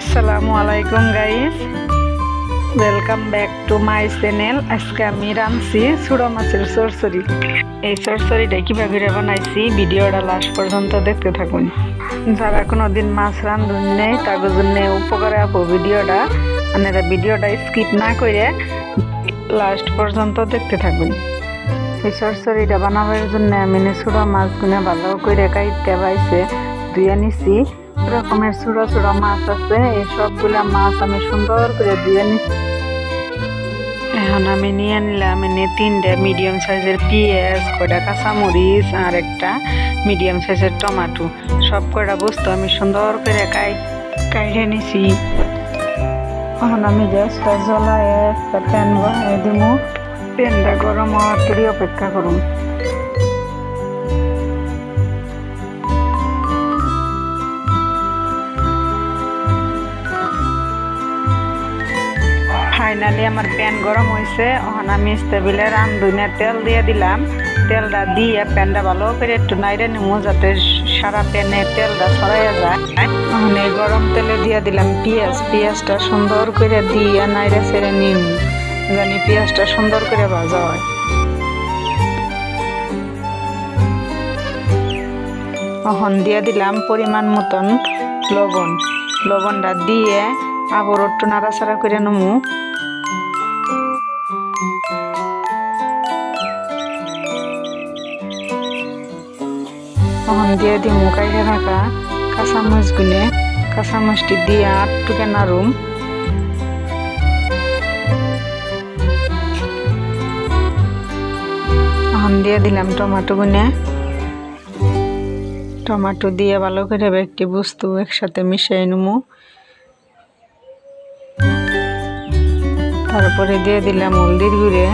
আসসালামু আলাইকুম guys, welcome back to my channel. আজকে আমি রাঁধছি ছোট মাছের চরচড়ি। এই চরচড়িটা কিভাবে বানাইছি ভিডিওটা লাস্ট পর্যন্ত দেখতে থাকুন। যারা কোনোদিন মাছ রাঁধুন নেই তাদের জন্য উপকারে আপু ভিডিওটা, আপনারা ভিডিওটা স্কিপ না করে লাস্ট পর্যন্ত দেখতে থাকুন। এই চরচড়িটা বানাবার জন্য আমি ছোট মাছগুলো ভালো করে কাইটে বাইছে ধুয়ে নিছি। রকমের ছোট ছোট মাছ আছে, এই সবগুলা মাছ আমি সুন্দর করে ধুয়ে নিছি। এখন আমি নিয়ে নিলাম তিনটা মিডিয়াম সাইজের পেঁয়াজ, কয়টা কাঁচামরিচ আর একটা মিডিয়াম সাইজের টমেটো। সব কয়টা বস্তু আমি সুন্দর করে কাইটে নিছি। এখন আমি গ্যাসটা জ্বলায় একটা প্যান বসাই দিব। প্যানটা গরম হওয়ার তৈরি অপেক্ষা করুন। ফাইনালি আমার প্যান গরম হয়েছে। এখন আমি টেবিলে রাঁধুনে তেল দিয়ে দিলাম। তেলটা দিয়ে প্যানটা ভালো করে একটু নাইড়ে নিমু যাতে সারা প্যানে তেলটা ছড়াইয়া যায়। এখন এই গরম তেলে দিয়ে দিলাম পেঁয়াজটা সুন্দর করে দিয়ে নাইড়ে ছেড়ে নিম, জানি পেঁয়াজটা সুন্দর করে ভাজা হয়। এখন দিয়ে দিলাম পরিমাণ মতন লবণটা দিয়ে আবার একটু নাড়াচাড়া করে নেবো। এখন দিয়ে দিই কাইটে রাখা কাঁচামরিচটি দিয়ে আটটুকে নাড়ুম। এখন দিয়ে দিলাম টমেটো দিয়ে ভালো করে একটি বস্তু একসাথে মিশিয়ে নেবো। তারপরে দিয়ে দিলাম হলদির গুঁড়ে,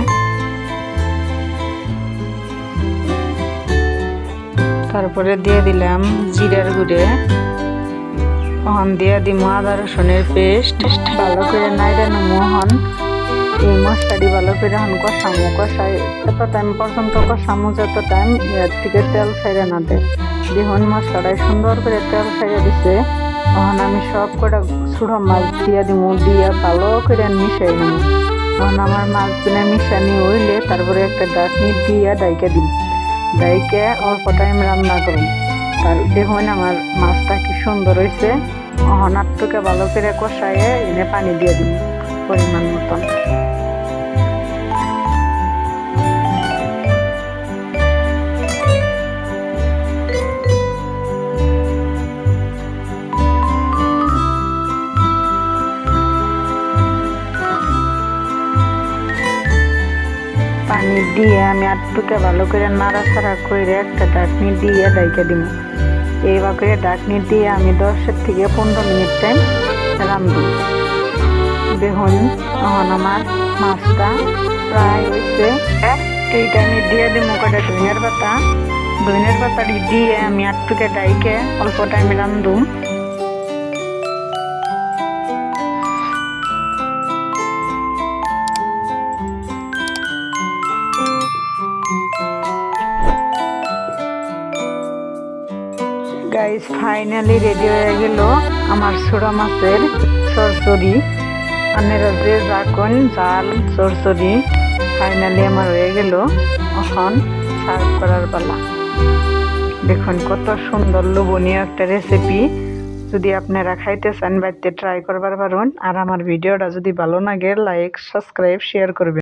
তারপরে দিয়ে দিলাম জিরার গুঁড়ে। এখন দিয়ে দিব আদা রসুনের পেস্ট, ভালো করে নাইড়ে নেবো। এখন এই মশলাটি ভালো করে এখন কষাই এত টাইম পর্যন্ত কষামো যত টাইম এর থেকে তেল ছাইড়ে না দেয়। দেখুন মশলাটাই সুন্দর করে তেল ছাইড়ে দিছে। এখন আমি সব কটা ছোট মাছ দিয়ে দিব, দিয়ে ভালো করে মিশাই নেব। এখন আমার মাছগুলো মিশানি হইলে তারপরে একটা ডাকনি দিয়ে ডাইকে দিন, ডাইকে অল্প টাইম রান্না করুন। আর দেখুন আমার মাছটা কি সুন্দর হয়েছে। এখন আটটুকে ভালো করে কষাইয়ে এনে পানি দিয়ে দিন পরিমাণ মতন। পানি দিয়ে আমি আটটুকে ভালো করে নাড়াচাড়া করে একটা ডাকনি দিয়ে ডাইকে দিব। এইবার করে ডাকনি দিয়ে আমি 10 থেকে 15 মিনিট টাইম রাঁধব। দেখুন এখন আমার মাছটা প্রায় হয়েছে। এই টাইমে দিয়ে দিব কটা ধনিয়ার পাতাটি দিয়ে আমি আটটুকে ডাইকে অল্প টাইমে রাঁধব। গাইস ফাইনালি রেডি হয়ে গেল আমার ছোট মাছের চরচড়ি। আপনারা যে যাকন জাল চরচড়ি ফাইনালি আমার হয়ে গেল। এখন সার্ভ করার পালা। দেখুন কত সুন্দর লোভনীয় একটা রেসিপি। যদি আপনারা খাইতে চান বাড়িতে ট্রাই করবার পারুন। আর আমার ভিডিওটা যদি ভালো লাগে লাইক সাবস্ক্রাইব শেয়ার করবেন।